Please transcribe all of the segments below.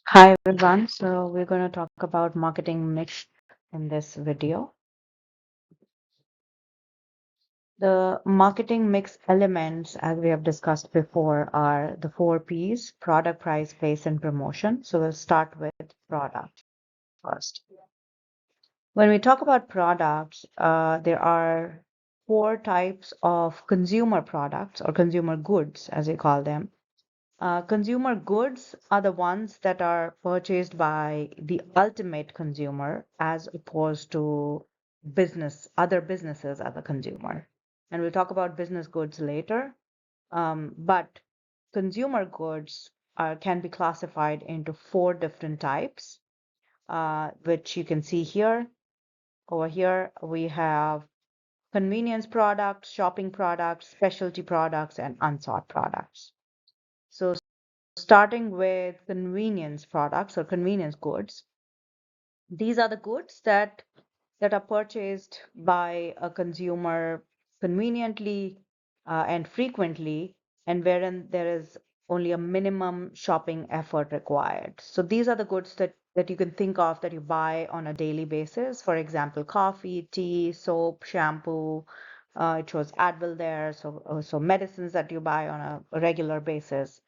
Hi everyone. So we're going to talk about marketing mix in this video. The marketing mix elements, as we have discussed before, are the four P's: product, price, place, and promotion. So we'll start with product first. When we talk about products, there are four types of consumer products or consumer goods, as we call them. Consumer goods are the ones that are purchased by the ultimate consumer as opposed to other businesses as a consumer. And we'll talk about business goods later. But consumer goods can be classified into four different types, which you can see here. Over here, we have convenience products, shopping products, specialty products, and unsought products. So starting with convenience products or convenience goods, these are the goods that are purchased by a consumer conveniently and frequently, and wherein there is only a minimum shopping effort required. So these are the goods that you can think of that you buy on a daily basis. For example, coffee, tea, soap, shampoo. It shows Advil there. So medicines that you buy on a regular basis.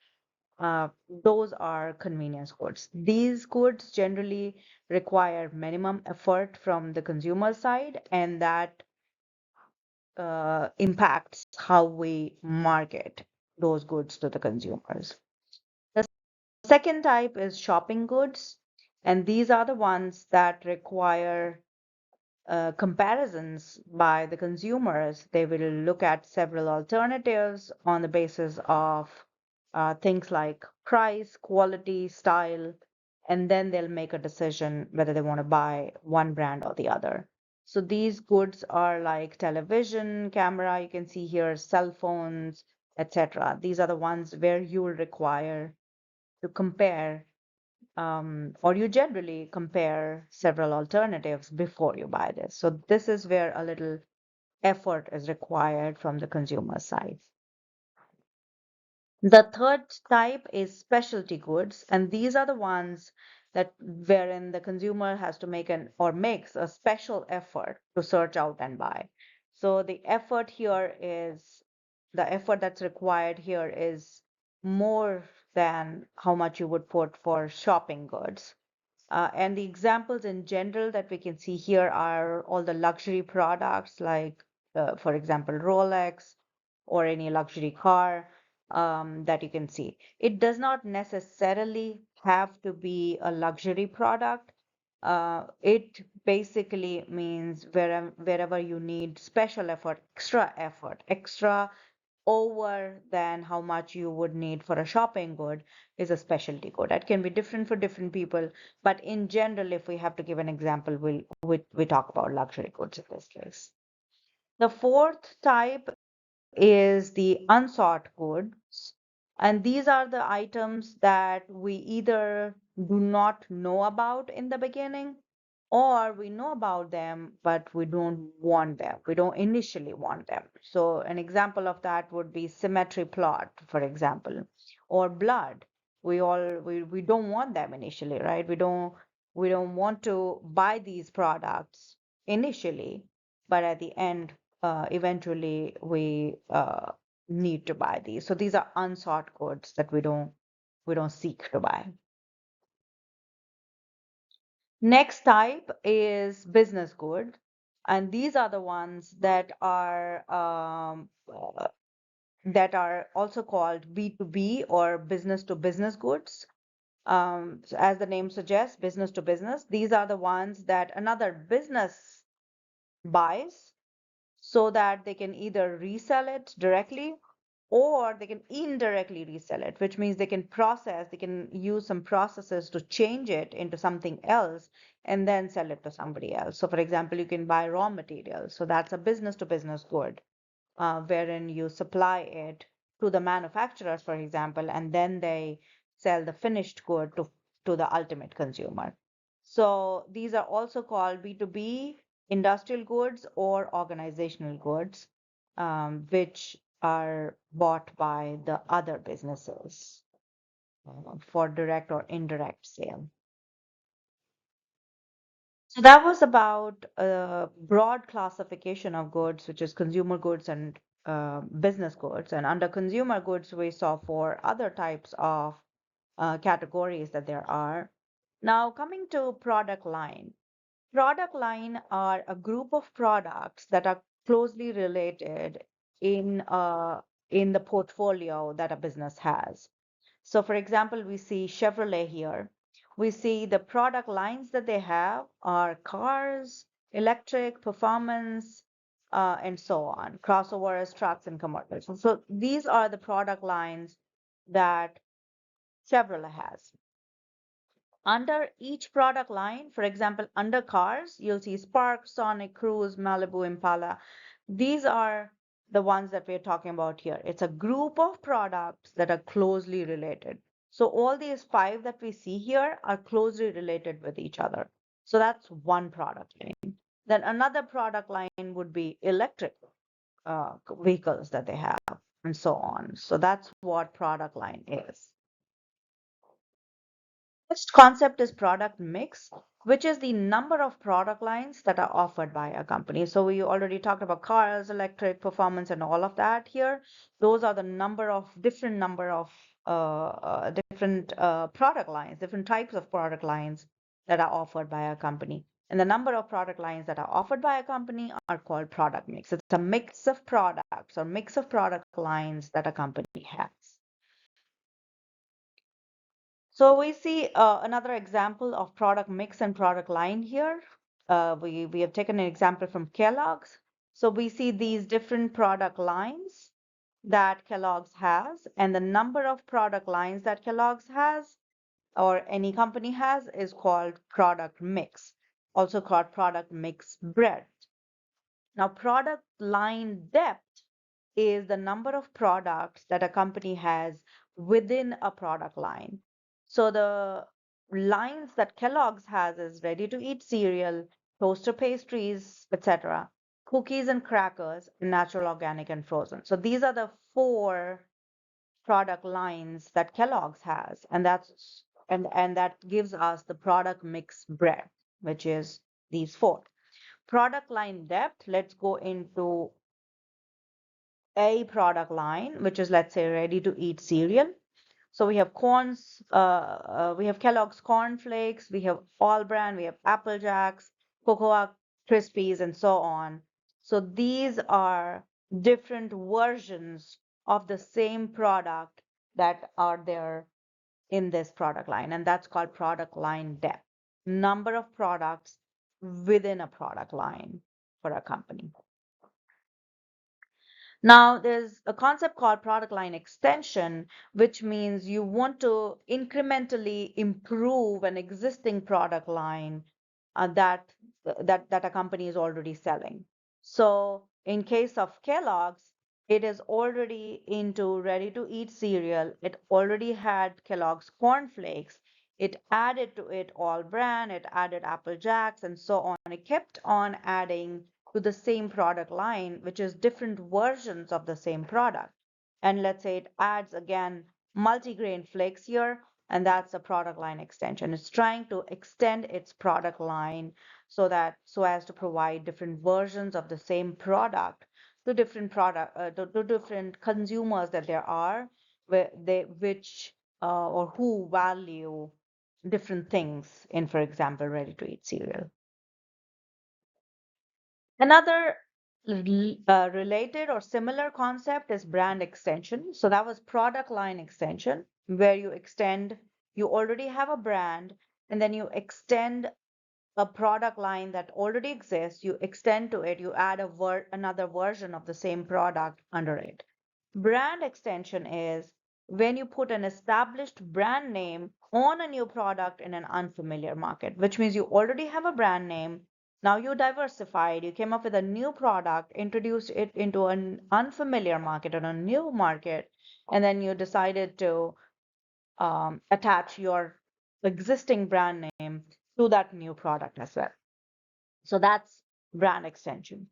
Those are convenience goods. These goods generally require minimum effort from the consumer side, and that impacts how we market those goods to the consumers. The second type is shopping goods, and these are the ones that require comparisons by the consumers. They will look at several alternatives on the basis of things like price, quality, style, and then they'll make a decision whether they want to buy one brand or the other. So these goods are like television, camera, you can see here, cell phones, etc. These are the ones where you will require to compare or you generally compare several alternatives before you buy this. So this is where a little effort is required from the consumer side. The third type is specialty goods, and these are the ones that wherein the consumer has to make an or makes a special effort to search out and buy. So the effort that's required here is more than how much you would put for shopping goods. And the examples in general that we can see here are all the luxury products like, for example, Rolex or any luxury car that you can see. It does not necessarily have to be a luxury product. It basically means wherever you need special effort, extra over than how much you would need for a shopping good is a specialty good. That can be different for different people, but in general, if we have to give an example, we talk about luxury goods in this case. The fourth type is the unsought goods, and these are the items that we either do not know about in the beginning or we know about them, but we don't want them. We don't initially want them. So an example of that would be symmetry plot, for example, or blood. We don't want them initially, right? We don't want to buy these products initially, but at the end, eventually we need to buy these. So these are unsought goods that we don't seek to buy. Next type is business good, and these are the ones that are also called B2B or business to business goods. So as the name suggests, business to business. These are the ones that another business buys so that they can either resell it directly or they can indirectly resell it, which means they can use some processes to change it into something else and then sell it to somebody else. So, for example, you can buy raw materials. So that's a business to business good, wherein you supply it to the manufacturers, for example, and then they sell the finished good to the ultimate consumer. So these are also called B2B, industrial goods, or organizational goods, which are bought by the other businesses. for direct or indirect sale. So that was about a broad classification of goods, which is consumer goods and business goods. And under consumer goods, we saw four other types of categories that there are. Now, coming to product line. Product line are a group of products that are closely related in in the portfolio that a business has. So for example, we see Chevrolet here. We see the product lines that they have are cars, electric, performance, and so on, crossovers, trucks, and commercials. So these are the product lines that Chevrolet has. Under each product line, for example, under cars, you'll see Spark, Sonic, Cruise, Malibu, Impala. These are the ones that we're talking about here. It's a group of products that are closely related. So all these five that we see here are closely related with each other. So that's one product line. Then another product line would be electric vehicles that they have, and so on. So that's what product line is. Next concept is product mix, which is the number of product lines that are offered by a company. So we already talked about cars, electric, performance, and all of that here. Those are the number of different product lines, different types of product lines that are offered by a company. And the number of product lines that are offered by a company are called product mix. It's a mix of products or mix of product lines that a company has. So we see another example of product mix and product line here. We have taken an example from Kellogg's. So we see these different product lines that Kellogg's has, and the number of product lines that Kellogg's has or any company has is called product mix, also called product mix breadth. Now, product line depth is the number of products that a company has within a product line. So the lines that Kellogg's has is ready to eat cereal, toaster pastries, etc., cookies and crackers, natural, organic, and frozen. So these are the four product lines that Kellogg's has, and that gives us the product mix breadth, which is these four. Product line depth, let's go into a product line, which is, let's say, ready to eat cereal. So we have we have Kellogg's Corn Flakes, we have All Bran, we have Apple Jacks, Cocoa Krispies, and so on. So these are different versions of the same product that are there in this product line, and that's called product line depth. Number of products within a product line for a company. Now, there's a concept called product line extension, which means you want to incrementally improve an existing product line that a company is already selling. So, in case of Kellogg's, it is already into ready-to-eat cereal. It already had Kellogg's Corn Flakes. It added to it All Bran, it added Apple Jacks, and so on. It kept on adding to the same product line, which is different versions of the same product. And let's say it adds again multigrain flakes here, and that's a product line extension. It's trying to extend its product line so as to provide different versions of the same product to different consumers that there are which or who value different things in, for example, ready to eat cereal. Another related or similar concept is brand extension. So that was product line extension, where you already have a brand, and then you extend a product line that already exists, you extend to it, you add another version of the same product under it. Brand extension is when you put an established brand name on a new product in an unfamiliar market, which means you already have a brand name. Now you diversified, you came up with a new product, introduced it into an unfamiliar market or a new market, and then you decided to attach your existing brand name to that new product as well. So that's brand extension.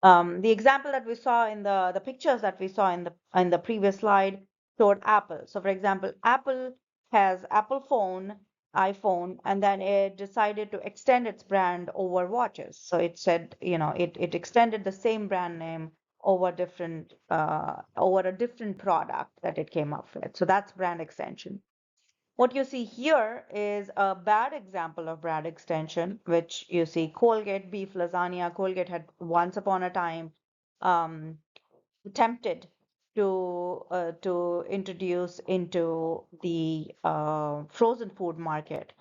The example that we saw in the pictures that we saw in the previous slide toward Apple. So, for example, Apple has Apple phone, iPhone, and then it decided to extend its brand over watches. So it said, it extended the same brand name over a different product that it came up with. So that's brand extension. What you see here is a bad example of brand extension, which you see Colgate beef lasagna. Colgate had once upon a time um, attempted to introduce into the frozen food market,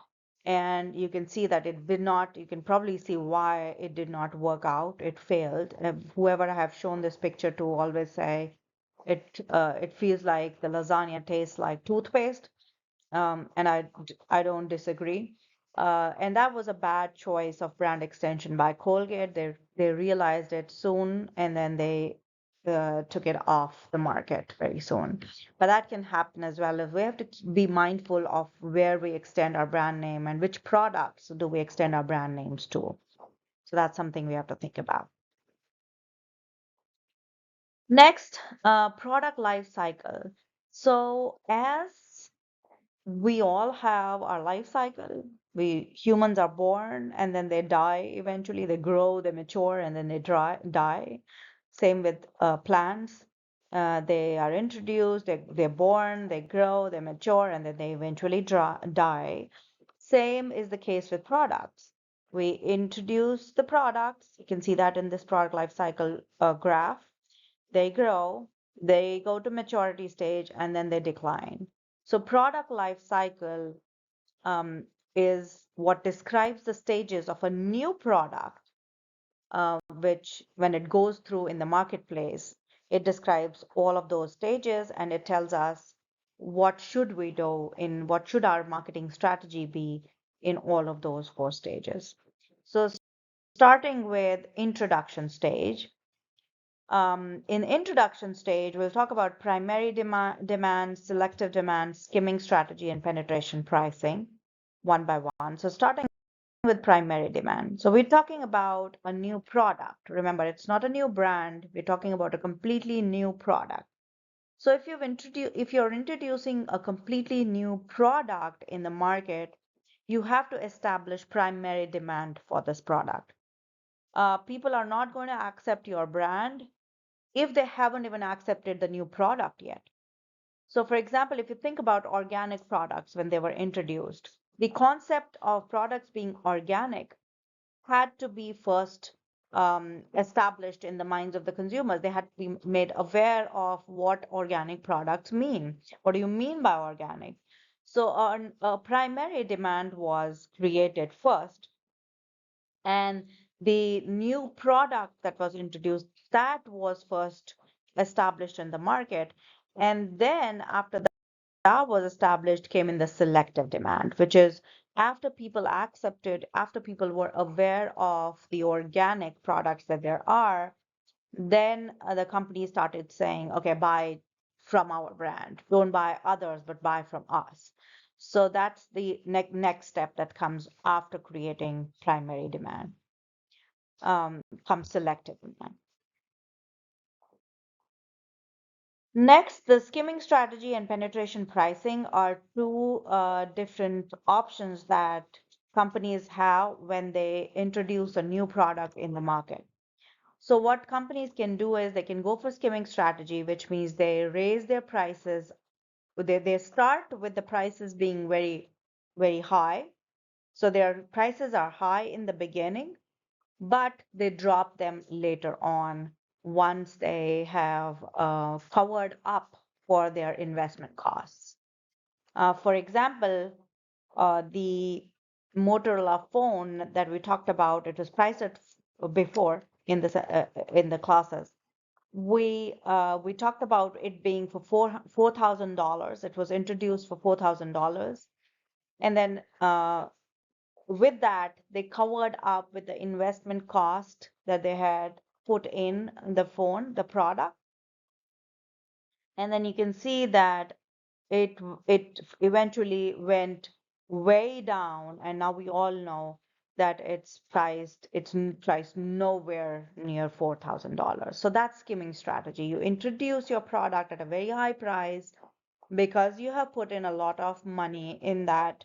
and you can see that it did not. You can probably see why it did not work out. It failed. Whoever I have shown this picture to always say it feels like the lasagna tastes like toothpaste, and I don't disagree. And that was a bad choice of brand extension by Colgate. They realized it soon, and then they took it off the market very soon. But that can happen as well. If we have to be mindful of where we extend our brand name and which products do we extend our brand names to. So that's something we have to think about. Next, product life cycle. So as we all have our life cycle. We humans are born and then they die eventually. They grow, they mature, and then they die. Same with plants. They are introduced, they're born, they grow, they mature, and then they eventually die. Same is the case with products. We introduce the products. You can see that in this product life cycle graph. They grow, they go to maturity stage, and then they decline. So product life cycle is what describes the stages of a new product, which when it goes through in the marketplace, it describes all of those stages and it tells us what should we do in what should our marketing strategy be in all of those four stages. So starting with introduction stage, in introduction stage, we'll talk about primary demand, selective demand, skimming strategy, and penetration pricing one by one. So starting with primary demand. So we're talking about a new product. Remember, it's not a new brand. We're talking about a completely new product. So if you're introducing a completely new product in the market, you have to establish primary demand for this product. People are not going to accept your brand if they haven't even accepted the new product yet. So, for example, if you think about organic products when they were introduced, the concept of products being organic had to be first established in the minds of the consumers. They had to be made aware of what organic products mean. What do you mean by organic? So, a primary demand was created first, and the new product that was introduced, that was first established in the market. And then after that was established came in the selective demand, which is after people were aware of the organic products that there are, then the company started saying, okay, buy from our brand, don't buy others, but buy from us. So that's the next step that comes after creating primary demand, comes selective demand. Next, the skimming strategy and penetration pricing are two different options that companies have when they introduce a new product in the market. So what companies can do is they can go for skimming strategy, which means they raise their prices. They start with the prices being very, very high. So their prices are high in the beginning, but they drop them later on once they have covered up for their investment costs. For example, the Motorola phone that we talked about, it was priced at before in the classes. We talked about it being for $4,000. It was introduced for $4,000, and then with that, they covered up with the investment cost that they had put in the phone, the product. And then you can see that it eventually went way down, and now we all know that it's priced nowhere near $4,000. So that's skimming strategy. You introduce your product at a very high price, because you have put in a lot of money in that,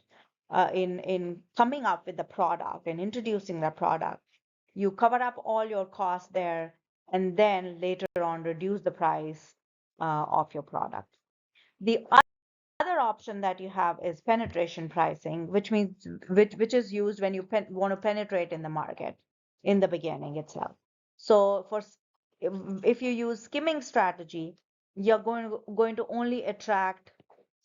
in coming up with the product and introducing the product. You cover up all your costs there, and then later on reduce the price of your product. The other option that you have is penetration pricing, which means which is used when you want to penetrate in the market in the beginning itself. So if you use skimming strategy, you're going to only attract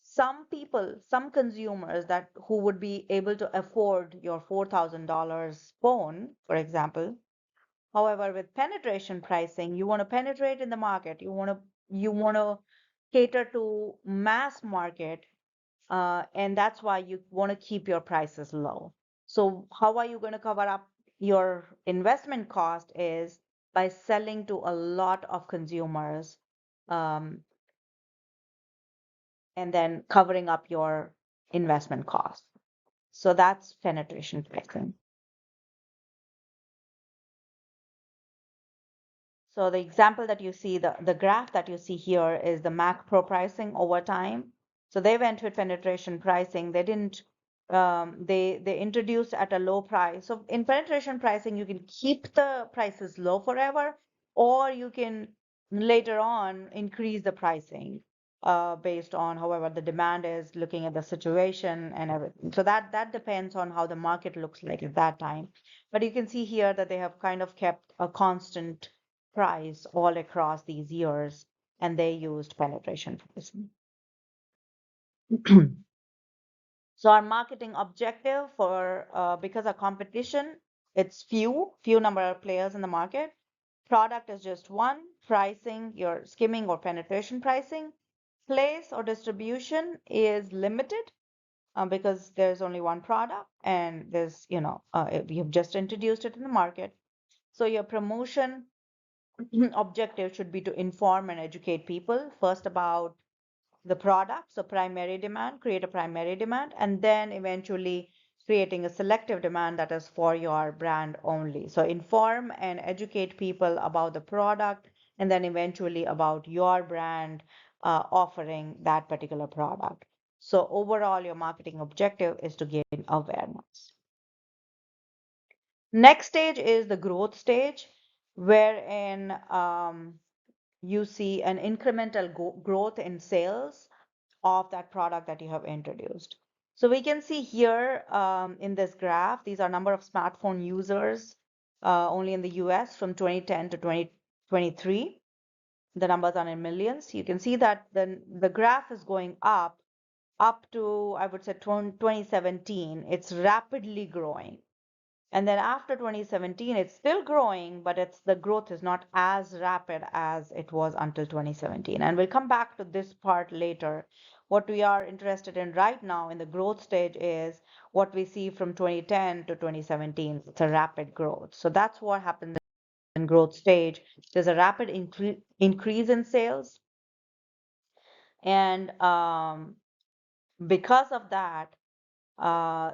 some people, some consumers that who would be able to afford your $4,000 phone, for example. However, with penetration pricing, you want to penetrate in the market. You want to cater to mass market, and that's why you want to keep your prices low. So how are you going to cover up your investment cost is by selling to a lot of consumers, um, and then covering up your investment cost. So that's penetration pricing. So the example that you see, the graph that you see here is the Mac Pro pricing over time. So they went with penetration pricing. They didn't, they introduced at a low price. So in penetration pricing, you can keep the prices low forever, or you can later on increase the pricing based on however the demand is, looking at the situation and everything. So that depends on how the market looks like at that time. But you can see here that they have kind of kept a constant price all across these years, and they used penetration pricing. So our marketing objective for because our competition, it's few number of players in the market. Product is just one. Pricing, your skimming or penetration pricing. Place or distribution is limited because there's only one product and there's, you've just introduced it in the market. So your promotion objective should be to inform and educate people first about the product. So primary demand, create a primary demand, and then eventually creating a selective demand that is for your brand only. So inform and educate people about the product, and then eventually about your brand offering that particular product. So overall, your marketing objective is to gain awareness. Next stage is the growth stage, wherein you see an incremental growth in sales of that product that you have introduced. So we can see here in this graph, these are number of smartphone users only in the US from 2010 to 2023. The numbers are in millions. You can see that the graph is going up to, I would say, 2017. It's rapidly growing. And then after 2017, it's still growing, but the growth is not as rapid as it was until 2017. And we'll come back to this part later. What we are interested in right now in the growth stage is what we see from 2010 to 2017. It's a rapid growth. So that's what happens in growth stage. There's a rapid increase in sales. And because of that, uh,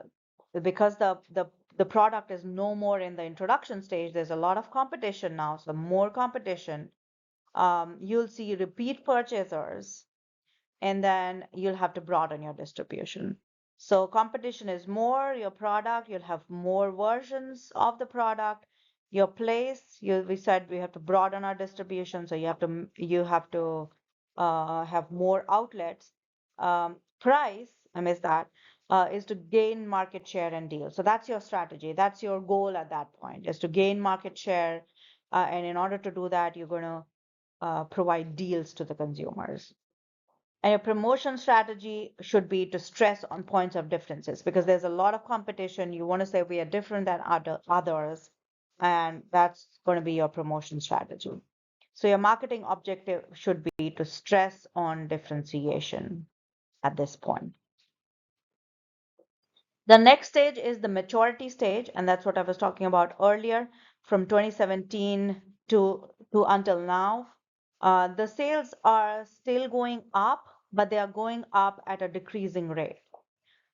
because the product is no more in the introduction stage, there's a lot of competition now. So more competition, you'll see repeat purchasers, and then you'll have to broaden your distribution. So competition is more, your product, you'll have more versions of the product. Your place, we said we have to broaden our distribution, so you have to have more outlets. Price, I missed that, is to gain market share and deals. So that's your strategy. That's your goal at that point, is to gain market share. And in order to do that, you're going to provide deals to the consumers. And your promotion strategy should be to stress on points of differences because there's a lot of competition. You want to say we are different than others, and that's going to be your promotion strategy. So your marketing objective should be to stress on differentiation at this point. The next stage is the maturity stage, and that's what I was talking about earlier. From 2017 to until now, the sales are still going up, but they are going up at a decreasing rate.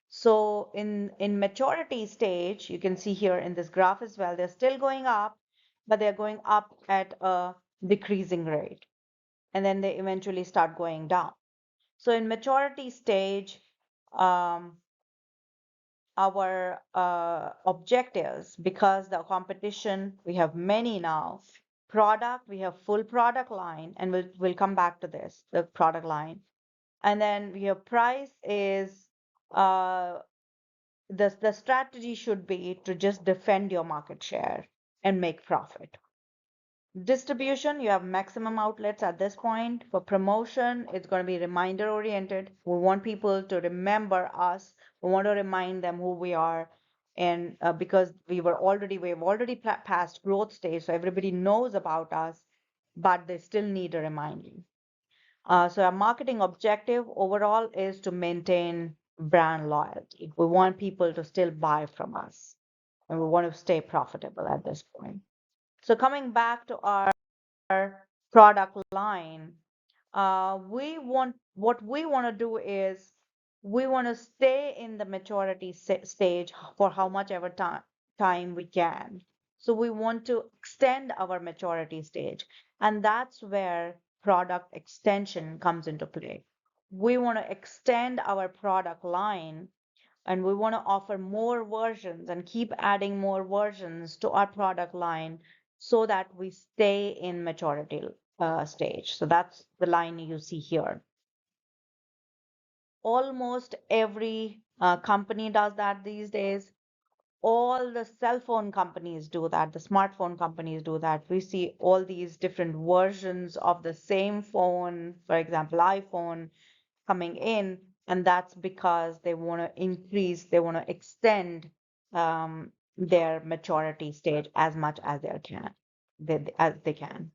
So in maturity stage, you can see here in this graph as well, they're still going up, but they're going up at a decreasing rate, and then they eventually start going down. So in maturity stage, um, our objectives, because the competition, we have many now. Product, we have full product line, and we'll come back to this, the product line. And then we have price is uh, the strategy should be to just defend your market share and make profit. Distribution, you have maximum outlets at this point. For promotion, it's going to be reminder oriented. We want people to remember us. We want to remind them who we are. And because we've already passed growth stage, so everybody knows about us, but they still need a reminding. So our marketing objective overall is to maintain brand loyalty. We want people to still buy from us, and we want to stay profitable at this point. So coming back to our product line, what we want to do is we want to stay in the maturity stage for how much ever time we can. So we want to extend our maturity stage, and that's where product extension comes into play. We want to extend our product line, and we want to offer more versions and keep adding more versions to our product line so that we stay in maturity stage. So that's the line you see here. Almost every company does that these days. All the cell phone companies do that. The smartphone companies do that. We see all these different versions of the same phone, for example, iPhone, coming in, and that's because they want to increase, they want to extend their maturity stage as much as as they can.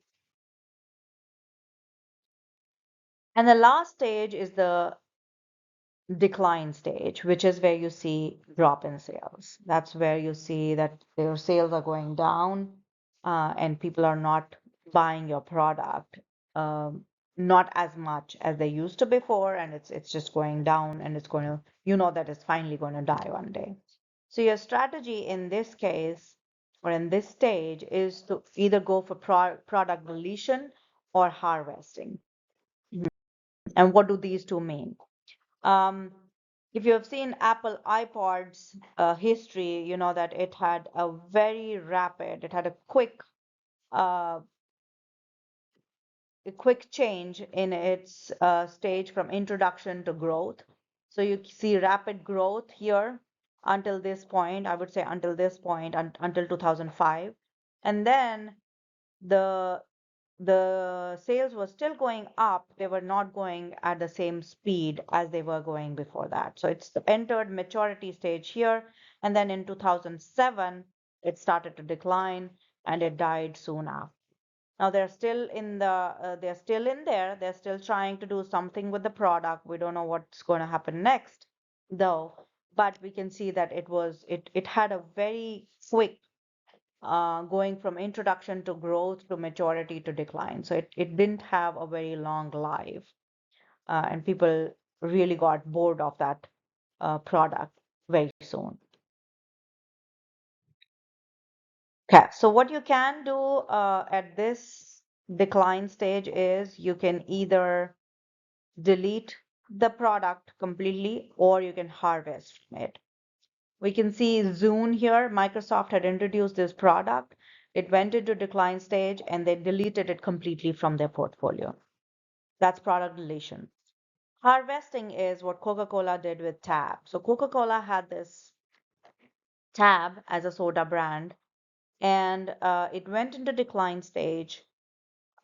And the last stage is the decline stage, which is where you see drop in sales. That's where you see that their sales are going down, and people are not buying your product, not as much as they used to before, and it's just going down, and it's going to, you know, that it's finally going to die one day. So your strategy in this case, or in this stage, is to either go for product deletion or harvesting. And what do these two mean? Um, if you have seen Apple iPod's history, you know that it had it had uh, a quick change in its stage from introduction to growth. So you see rapid growth here until this point, I would say until this point, until 2005. And then the the sales were still going up. They were not going at the same speed as they were going before that. So it's entered maturity stage here. And then in 2007, it started to decline and it died soon after. Now they're still in there. They're still trying to do something with the product. We don't know what's going to happen next, though. But we can see that it had a very quick going from introduction to growth to maturity to decline. So it didn't have a very long life, and people really got bored of that product very soon. Okay, so what you can do at this decline stage is you can either delete the product completely or you can harvest from it. We can see Zune here. Microsoft had introduced this product. It went into decline stage and they deleted it completely from their portfolio. That's product deletion. Harvesting is what Coca-Cola did with Tab. So Coca-Cola had this Tab as a soda brand, and it went into decline stage,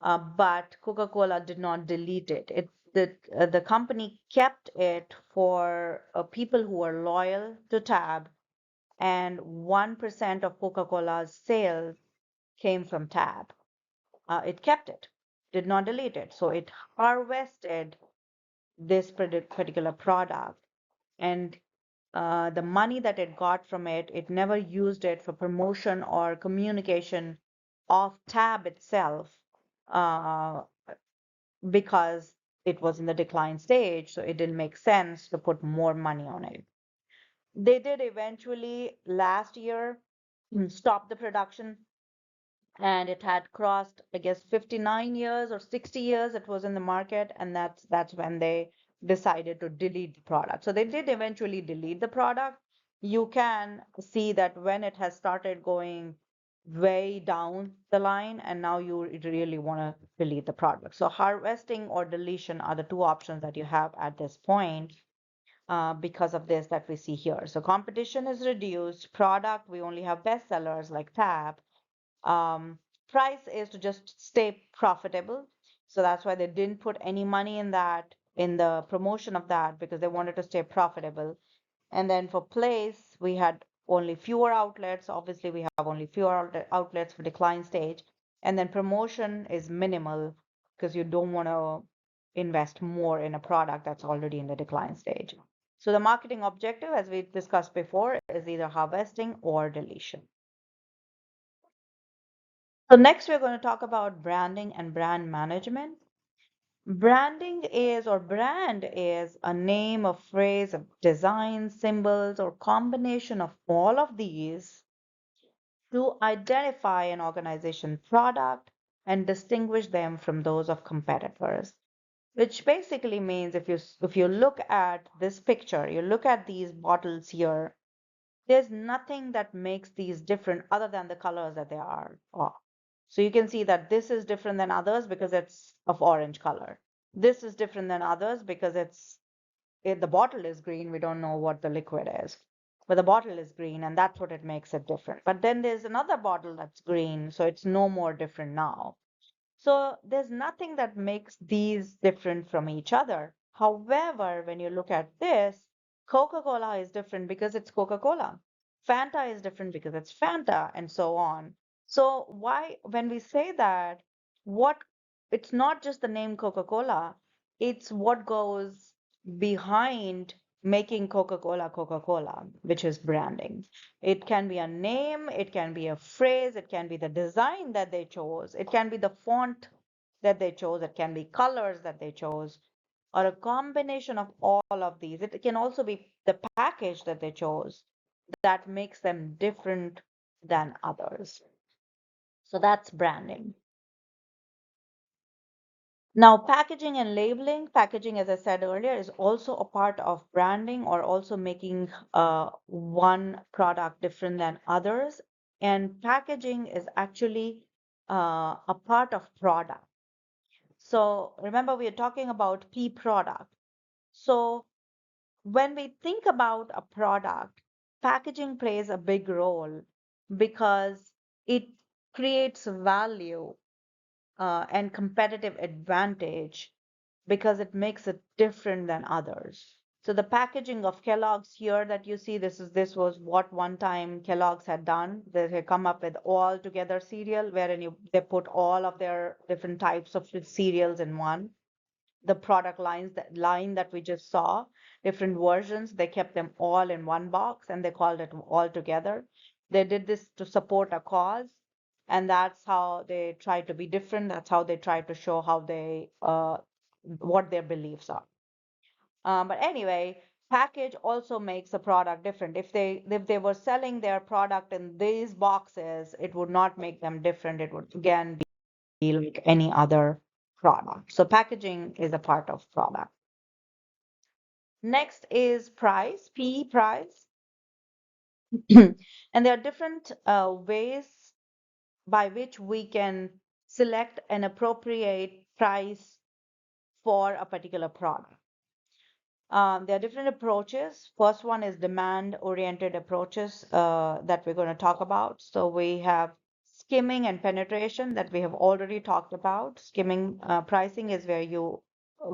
but Coca-Cola did not delete it. The company kept it for people who were loyal to Tab, and 1% of Coca-Cola's sales came from Tab. It kept it, did not delete it. So it harvested this particular product, and the money that it got from it, it never used it for promotion or communication of Tab itself, uh, because it was in the decline stage, so it didn't make sense to put more money on it. They did eventually last year stop the production, and it had crossed, I guess, 59 years or 60 years it was in the market, and that's when they decided to delete the product. So they did eventually delete the product. You can see that when it has started going way down the line, and now you really want to delete the product. So harvesting or deletion are the two options that you have at this point, because of this that we see here. So competition is reduced. Product, we only have bestsellers like Tab. Um, Price is to just stay profitable. So that's why they didn't put any money in that, in the promotion of that, because they wanted to stay profitable. And then for place, we had only fewer outlets. Obviously, we have only fewer outlets for decline stage. And then promotion is minimal because you don't want to invest more in a product that's already in the decline stage. So the marketing objective, as we discussed before, is either harvesting or deletion. So next, we're going to talk about branding and brand management. Branding is, or brand is, a name, a phrase, a design, symbols, or combination of all of these to identify an organization product and distinguish them from those of competitors. Which basically means if you look at this picture, you look at these bottles here, there's nothing that makes these different other than the colors that they are of. So you can see that this is different than others because it's of orange color. This is different than others because the bottle is green. We don't know what the liquid is, but the bottle is green, and that's what it makes it different. But then there's another bottle that's green, so it's no more different now. So there's nothing that makes these different from each other. However, when you look at this, Coca-Cola is different because it's Coca-Cola. Fanta is different because it's Fanta, and so on. So why, when we say that, what, it's not just the name Coca-Cola, it's what goes behind making Coca-Cola Coca-Cola, which is branding. It can be a name, it can be a phrase, it can be the design that they chose, it can be the font that they chose, it can be colors that they chose, or a combination of all of these. It can also be the package that they chose that makes them different than others. So that's branding. Now, packaging and labeling. Packaging, as I said earlier, is also a part of branding, or also making one product different than others. And packaging is actually a part of product. So remember, we are talking about P product. So when we think about a product, packaging plays a big role because it creates value and competitive advantage because it makes it different than others. So the packaging of Kellogg's here that you see, this was what one time Kellogg's had done. They had come up with all together cereal, wherein they put all of their different types of cereals in one. The product line that we just saw, different versions, they kept them all in one box and they called it all together. They did this to support a cause, and that's how they try to be different. That's how they try to show how they what their beliefs are. But anyway, package also makes a product different. If they were selling their product in these boxes, it would not make them different. It would again be like any other product. So packaging is a part of product. Next is price, P price. And there are different ways by which we can select an appropriate price for a particular product. There are different approaches. First one is demand-oriented approaches that we're going to talk about. So we have skimming and penetration that we have already talked about. Skimming pricing is where you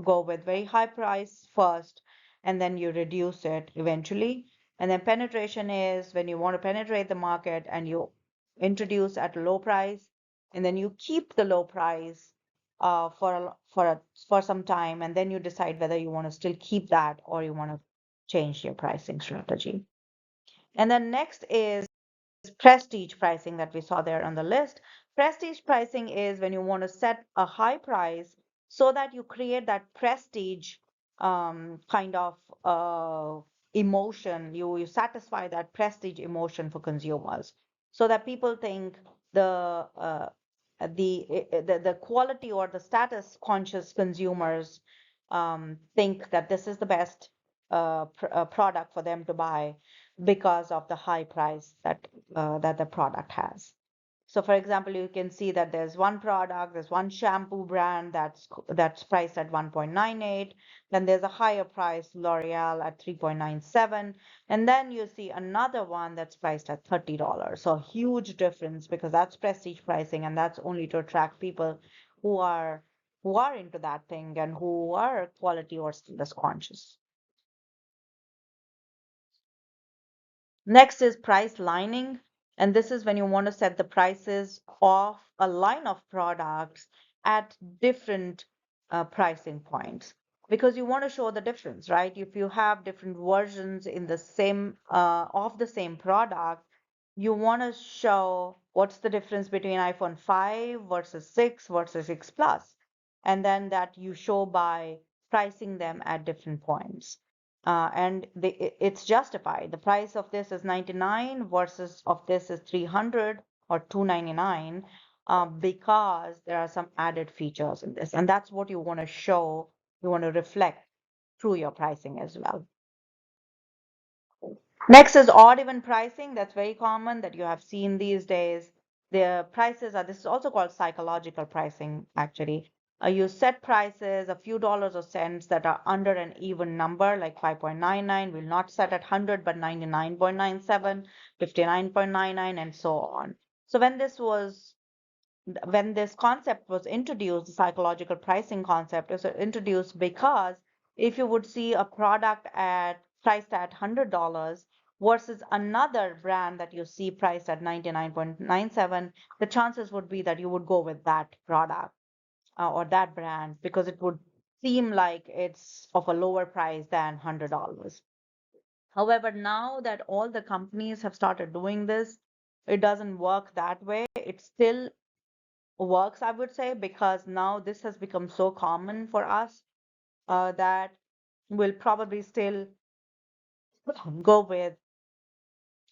go with very high price first, and then you reduce it eventually. And then penetration is when you want to penetrate the market and you introduce at a low price, and then you keep the low price for some time, and then you decide whether you want to still keep that or you want to change your pricing strategy. And then next is prestige pricing that we saw there on the list. Prestige pricing is when you want to set a high price so that you create that prestige kind of emotion. You satisfy that prestige emotion for consumers so that people think the quality or the status conscious consumers think that this is the best product for them to buy because of the high price that the product has. So for example, you can see that there's one shampoo brand that's priced at 1.98. Then there's a higher price L'Oreal at 3.97. And then you see another one that's priced at $30. So a huge difference because that's prestige pricing and that's only to attract people who are who are into that thing and who are quality or status conscious. Next is price lining, and this is when you want to set the prices of a line of products at different pricing points because you want to show the difference, right? If you have different versions in the same of the same product, you want to show what's the difference between iPhone 5 versus 6 versus 6 Plus, and then that you show by pricing them at different points and it's justified. The price of this is 99 versus of this is 300 or 299 because there are some added features in this, and that's what you want to show. You want to reflect through your pricing as well. Next is odd even pricing. That's very common that you have seen these days. The prices are, this is also called psychological pricing, actually. You set prices a few dollars or cents that are under an even number, like 5.99. We'll not set at 100, but 99.97, 59.99, and so on. So when this concept was introduced, the psychological pricing concept was introduced because if you would see a product at priced at $100 versus another brand that you see priced at 99.97, the chances would be that you would go with that product or that brand because it would seem like it's of a lower price than $100. However, now that all the companies have started doing this, it doesn't work that way. It still works, I would say, because now this has become so common for us that we'll probably still go with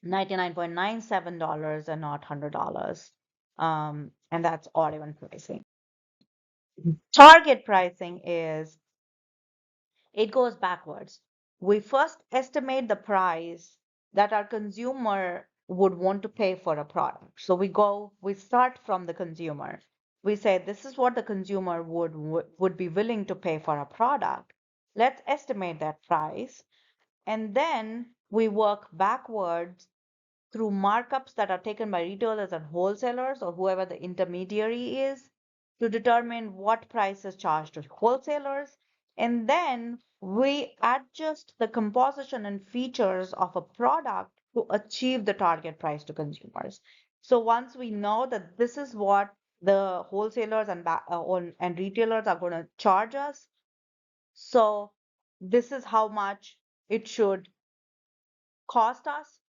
$99.97 and not $100. And that's odd even pricing. Target pricing is it goes backwards. We first estimate the price that our consumer would want to pay for a product. So we start from the consumer. We say this is what the consumer would be willing to pay for a product. Let's estimate that price, and then we work backwards through markups that are taken by retailers and wholesalers or whoever the intermediary is to determine what price is charged to wholesalers. And then we adjust the composition and features of a product to achieve the target price to consumers. So once we know that this is what the wholesalers and retailers are going to charge us, so this is how much it should cost us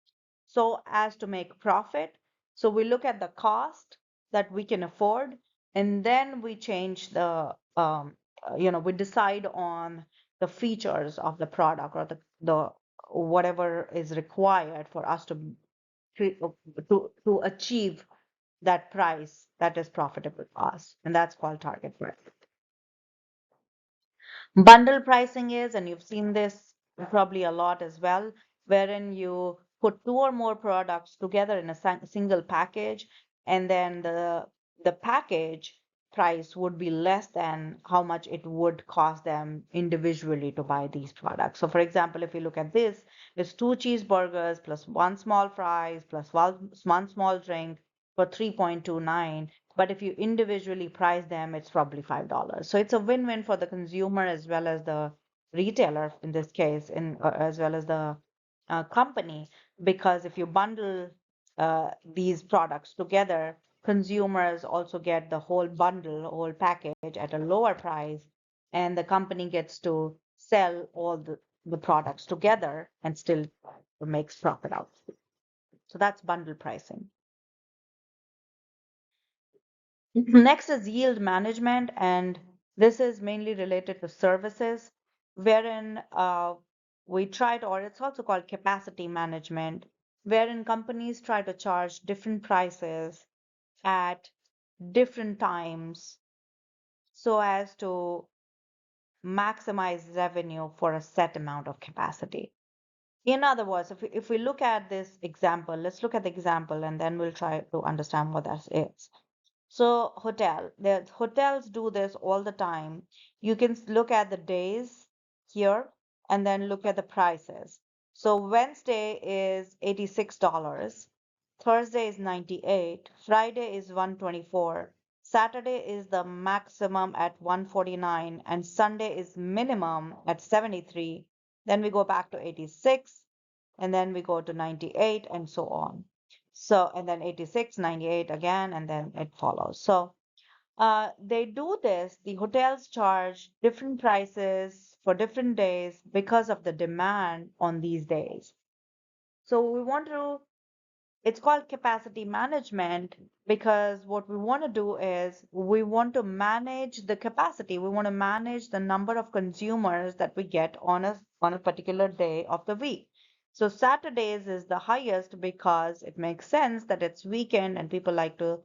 so as to make profit. So we look at the cost that we can afford, and then we change we decide on the features of the product or the whatever is required for us to to achieve that price that is profitable to us, and that's called target price. Bundle pricing is, and you've seen this probably a lot as well, wherein you put two or more products together in a single package, and then the package price would be less than how much it would cost them individually to buy these products. So for example, if you look at this, it's two cheeseburgers plus one small fries plus one small drink for 3.29, but if you individually price them, it's probably $5. So it's a win-win for the consumer as well as the retailer in this case, as well as the company, because if you bundle these products together, consumers also get the whole bundle, whole package at a lower price, and the company gets to sell all the products together and still makes profit out. So that's bundle pricing. Next is yield management, and this is mainly related to services, wherein we try to, or it's also called capacity management, wherein companies try to charge different prices at different times so as to maximize revenue for a set amount of capacity. In other words, if we look at this example, let's look at the example and then we'll try to understand what that is. So the hotels do this all the time. You can look at the days here and then look at the prices. So Wednesday is $86, Thursday is 98, Friday is 124, Saturday is the maximum at 149, and Sunday is minimum at 73. Then we go back to 86, and then we go to 98, and so on. So, and then 86, 98 again, and then it follows. So, they do this, the hotels charge different prices for different days because of the demand on these days. So, it's called capacity management because what we want to do is we want to manage the capacity. We want to manage the number of consumers that we get on a particular day of the week. So Saturdays is the highest because it makes sense that it's weekend and people like to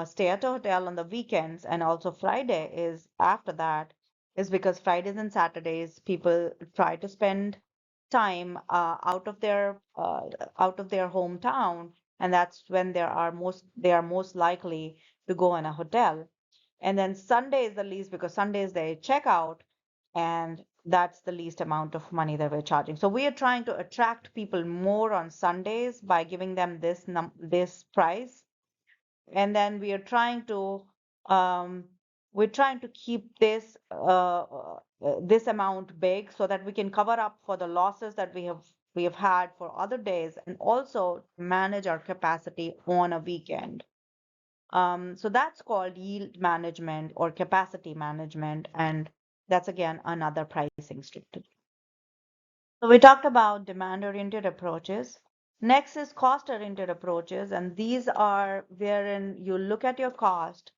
stay at a hotel on the weekends. And also Friday is after that is because Fridays and Saturdays people try to spend time out of their hometown, and that's when they are most likely to go in a hotel. And then Sunday is the least because Sundays they check out, and that's the least amount of money that we're charging. So we are trying to attract people more on Sundays by giving them this price, and then um, we're trying to keep this amount big so that we can cover up for the losses that we have had for other days and also manage our capacity on a weekend. So that's called yield management or capacity management, and that's again another pricing strategy. So we talked about demand-oriented approaches. Next is cost-oriented approaches, and these are wherein you look at your cost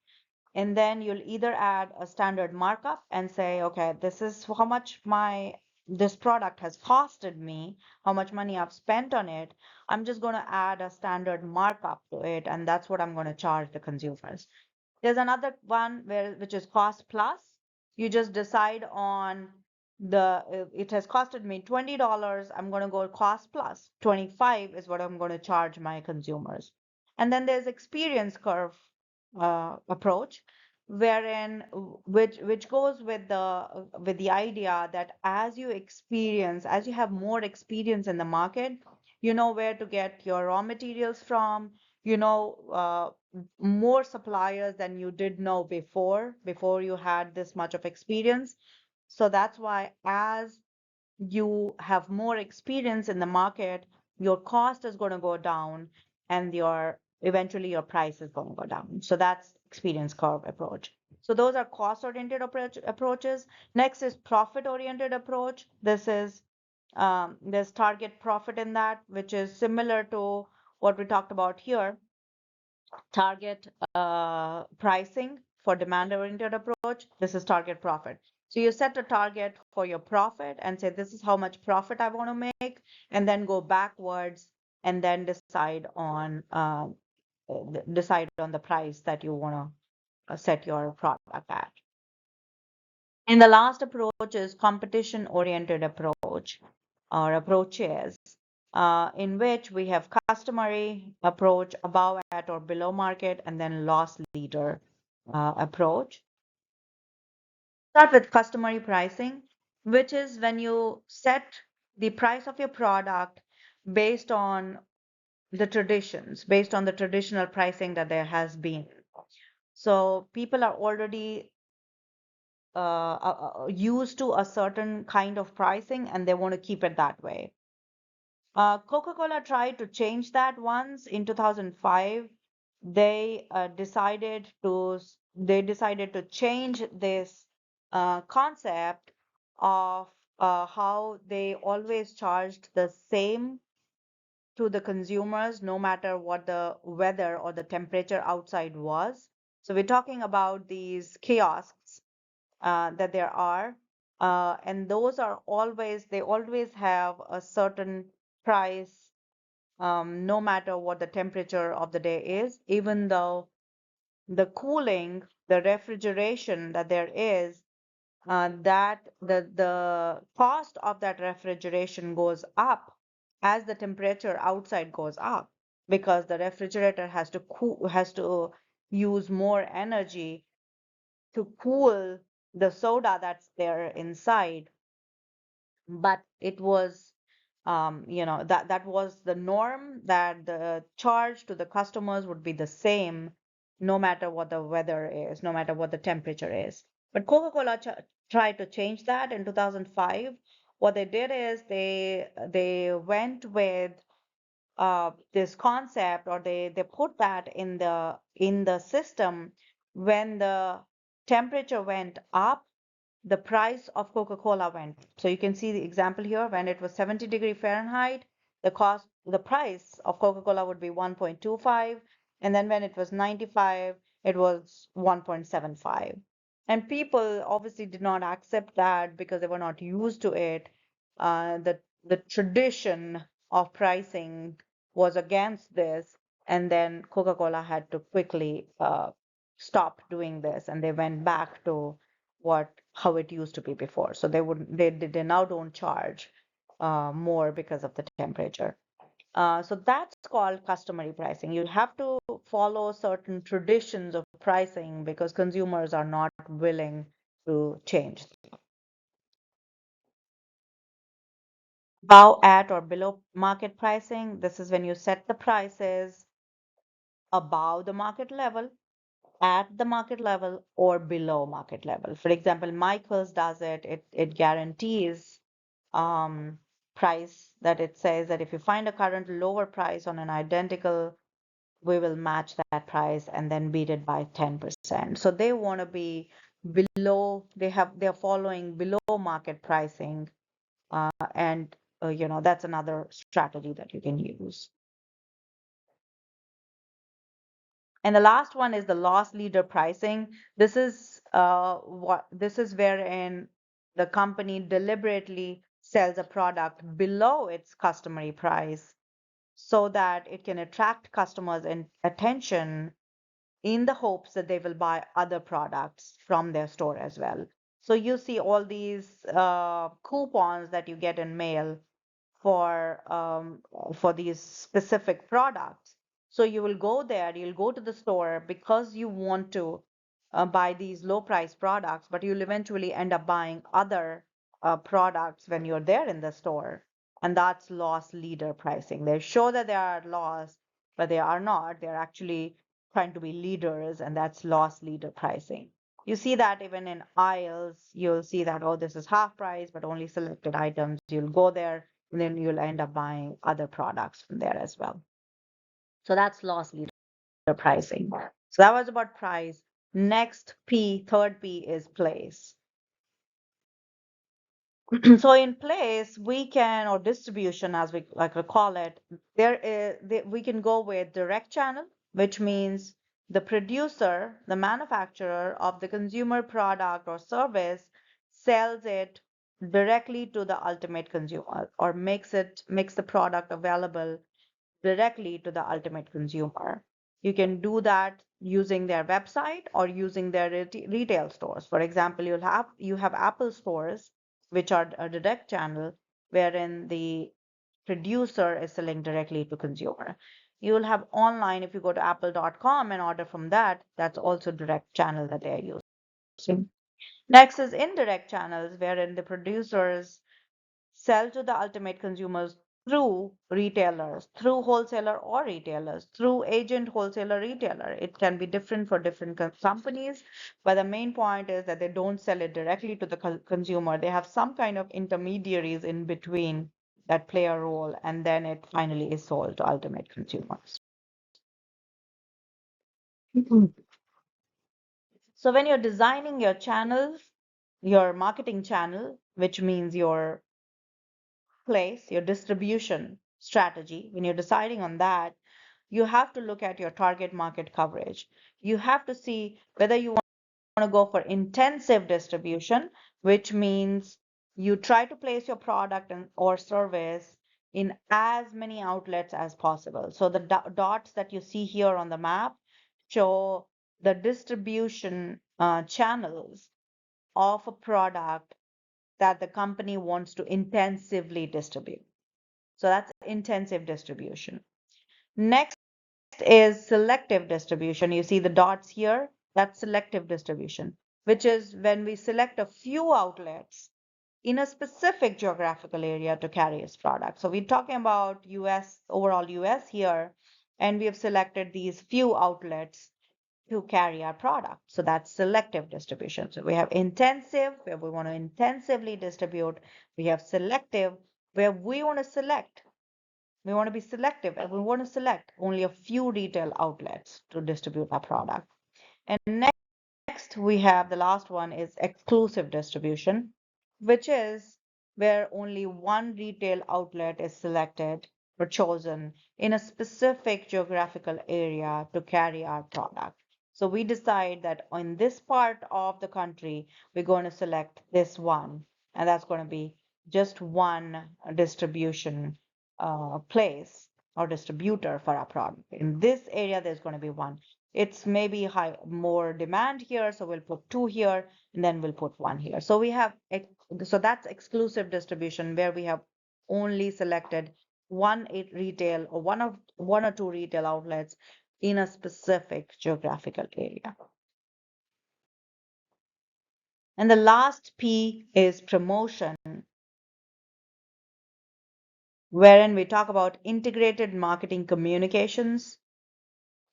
and then you'll either add a standard markup and say, okay, this is how much this product has costed me, how much money I've spent on it. I'm just going to add a standard markup to it, and that's what I'm going to charge the consumers. There's another one which is cost plus. You just decide on it has costed me $20. I'm going to go cost plus 25 is what I'm going to charge my consumers. And then there's experience curve approach, wherein which goes with the idea that as you have more experience in the market, you know where to get your raw materials from, you know more suppliers than you did know before you had this much of experience. So that's why as you have more experience in the market, your cost is going to go down and your eventually your price is going to go down. So that's experience curve approach. So those are cost-oriented approaches. Next is profit-oriented approach. There's target profit in that, which is similar to what we talked about here. Target pricing for demand-oriented approach. This is target profit. So you set a target for your profit and say, this is how much profit I want to make, and then go backwards and then decide on the price that you want to set your product at. And the last approach is competition-oriented approach or approaches, in which we have customary approach above at or below market, and then loss leader approach. Start with customary pricing, which is when you set the price of your product based on based on the traditional pricing that there has been. So people are already used to a certain kind of pricing and they want to keep it that way. Coca-Cola tried to change that once in 2005. They decided to change this concept of how they always charged the same to the consumers, no matter what the weather or the temperature outside was. So we're talking about these kiosks that there are, and they always have a certain price, no matter what the temperature of the day is, even though the refrigeration that there is that the cost of that refrigeration goes up as the temperature outside goes up because the refrigerator has to use more energy to cool the soda that's there inside. But it was that was the norm, that the charge to the customers would be the same no matter what the weather is, no matter what the temperature is. But Coca-Cola tried to change that in 2005. What they did is they went with this concept, or they put that in the system. When the temperature went up, the price of Coca-Cola went. So you can see the example here. When it was 70 degree Fahrenheit, the price of Coca-Cola would be 1.25, and then when it was 95, it was 1.75. And people obviously did not accept that because they were not used to it. The tradition of pricing was against this, and then Coca-Cola had to quickly stop doing this, and they went back to what how it used to be before. So they now don't charge more because of the temperature. So that's called customary pricing. You have to follow certain traditions of pricing because consumers are not willing to change. Above, at, or below market pricing. This is when you set the prices above the market level, at the market level, or below market level. For example, Michaels does it. It guarantees price, that it says that if you find a current lower price on an identical, we will match that price and then beat it by 10%. So they want to be below, they're following below market pricing, and that's another strategy that you can use. And the last one is the loss leader pricing. This is wherein the company deliberately sells a product below its customary price so that it can attract customers and attention in the hopes that they will buy other products from their store as well. So you see all these coupons that you get in mail for these specific products. So you will go there, you'll go to the store because you want to buy these low price products, but you'll eventually end up buying other products when you're there in the store. And that's loss leader pricing. They show that they are at loss, but they are not. They're actually trying to be leaders, and that's loss leader pricing. You see that even in aisles, you'll see that, oh, this is half price, but only selected items. You'll go there, and then you'll end up buying other products from there as well. So that's loss leader pricing. So that was about price. Next P, third P is place. So in place, we can, or distribution as we like to call it, we can go with direct channel, which means the producer, the manufacturer of the consumer product or service sells it directly to the ultimate consumer, or makes the product available directly to the ultimate consumer. You can do that using their website or using their retail stores. For example, you have Apple stores, which are a direct channel wherein the producer is selling directly to consumer. You will have online, if you go to apple.com and order from that, that's also direct channel that they are using. Next is indirect channels, wherein the producers sell to the ultimate consumers through retailers, through wholesaler or retailers, through agent, wholesaler, retailer. It can be different for different companies, but the main point is that they don't sell it directly to the consumer. They have some kind of intermediaries in between that play a role, and then it finally is sold to ultimate consumers. Mhm. So when you're designing your channels, your marketing channel, which means your place, your distribution strategy, when you're deciding on that, you have to look at your target market coverage. You have to see whether you want to go for intensive distribution, which means you try to place your product or service in as many outlets as possible. So the dots that you see here on the map show the distribution channels of a product that the company wants to intensively distribute. So that's intensive distribution. Next is selective distribution. You see the dots here? That's selective distribution, which is when we select a few outlets in a specific geographical area to carry its product. So we're talking about US, overall US here, and we have selected these few outlets to carry our product. So that's selective distribution. So we have intensive, where we want to intensively distribute. We have selective, where we want to select. We want to be selective and we want to select only a few retail outlets to distribute our product. And next, we have the last one is exclusive distribution, which is where only one retail outlet is selected or chosen in a specific geographical area to carry our product. So we decide that in this part of the country, we're going to select this one, and that's going to be just one distribution place or distributor for our product. In this area, there's going to be one. It's maybe more demand here, so we'll put two here, and then we'll put one here. So we have, so that's exclusive distribution where we have only selected one retail or one or two retail outlets in a specific geographical area. And the last P is promotion, wherein we talk about integrated marketing communications.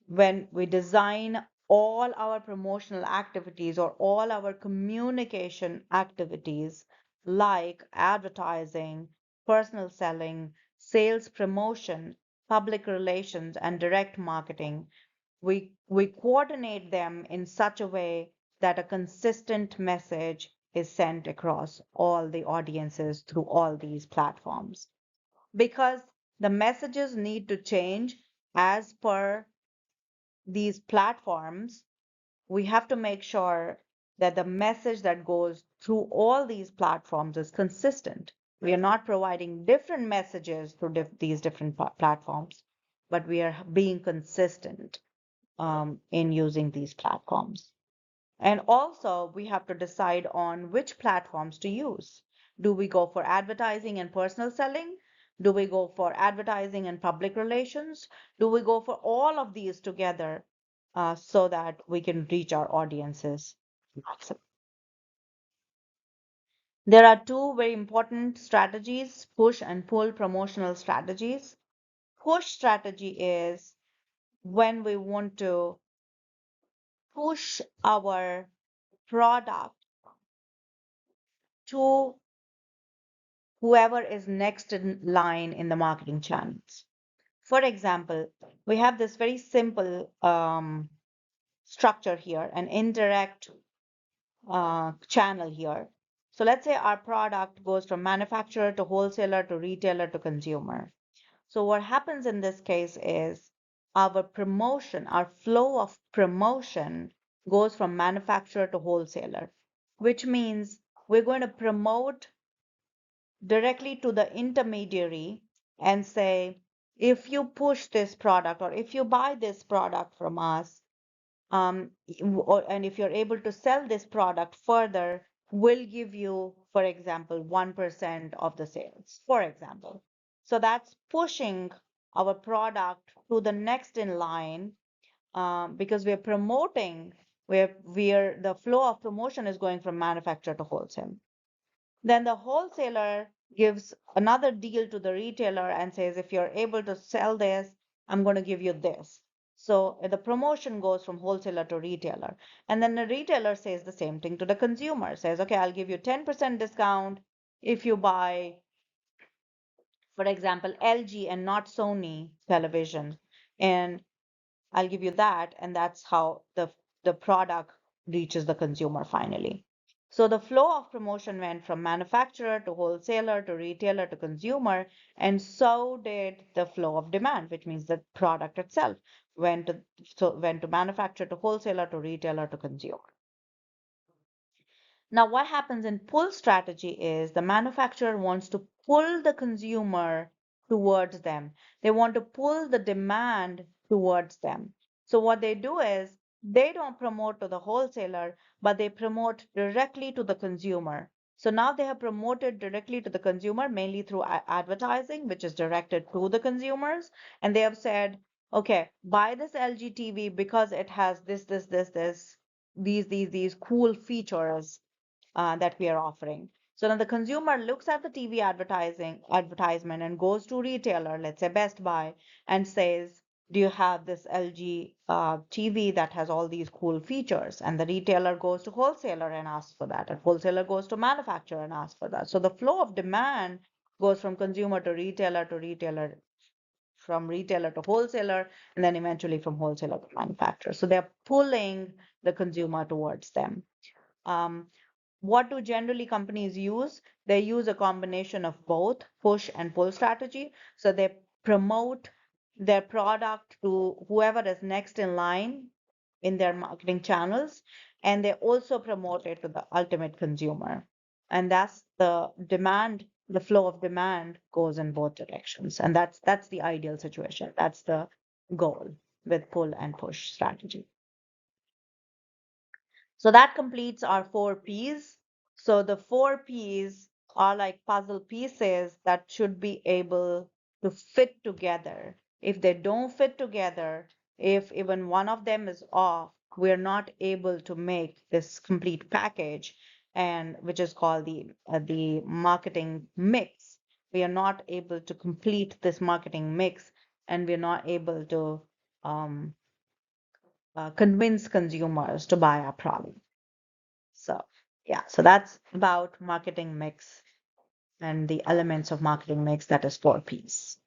When we design all our promotional activities or all our communication activities like advertising, personal selling, sales promotion, public relations, and direct marketing, we coordinate them in such a way that a consistent message is sent across all the audiences through all these platforms. Because the messages need to change as per these platforms, we have to make sure that the message that goes through all these platforms is consistent. We are not providing different messages through these different platforms, but we are being consistent in using these platforms. And also, we have to decide on which platforms to use. Do we go for advertising and personal selling? Do we go for advertising and public relations? Do we go for all of these together so that we can reach our audiences maximum? There are two very important strategies, push and pull promotional strategies. Push strategy is when we want to push our product to whoever is next in line in the marketing channels. For example, we have this very simple structure here, an indirect channel here. So let's say our product goes from manufacturer to wholesaler to retailer to consumer. So what happens in this case is our promotion, our flow of promotion goes from manufacturer to wholesaler, which means we're going to promote directly to the intermediary and say, if you push this product or if you buy this product from us, and if you're able to sell this product further, we'll give you, for example, 1% of the sales, for example. So that's pushing our product to the next in line because we're promoting, we're the flow of promotion is going from manufacturer to wholesale. Then the wholesaler gives another deal to the retailer and says, if you're able to sell this, I'm going to give you this. So the promotion goes from wholesaler to retailer. And then the retailer says the same thing to the consumer, says, okay, I'll give you 10% discount if you buy, for example, LG and not Sony television. And I'll give you that. And that's how the product reaches the consumer finally. So the flow of promotion went from manufacturer to wholesaler to retailer to consumer, and so did the flow of demand, which means the product itself went to manufacturer to wholesaler to retailer to consumer. Now, what happens in pull strategy is the manufacturer wants to pull the consumer towards them. They want to pull the demand towards them. So what they do is they don't promote to the wholesaler, but they promote directly to the consumer. So now they have promoted directly to the consumer, mainly through advertising, which is directed to the consumers. And they have said, okay, buy this LG TV because it has these cool features that we are offering. So now the consumer looks at the TV advertisement and goes to retailer, let's say Best Buy, and says, "Do you have this LG TV that has all these cool features?" And the retailer goes to wholesaler and asks for that, and wholesaler goes to manufacturer and asks for that. So the flow of demand goes from consumer to retailer, from retailer to wholesaler, and then eventually from wholesaler to manufacturer. So they're pulling the consumer towards them. Um, what do generally companies use? They use a combination of both push and pull strategy. So they promote their product to whoever is next in line in their marketing channels, and they also promote it to the ultimate consumer. And that's the demand, the flow of demand goes in both directions. And that's the ideal situation. That's the goal with pull and push strategy. So that completes our four P's. So the four P's are like puzzle pieces that should be able to fit together. If they don't fit together, if even one of them is off, we're not able to make this complete package, and which is called the marketing mix. We are not able to complete this marketing mix, and we're not able to um, convince consumers to buy our product. So, yeah, so that's about marketing mix and the elements of marketing mix, that is four P's.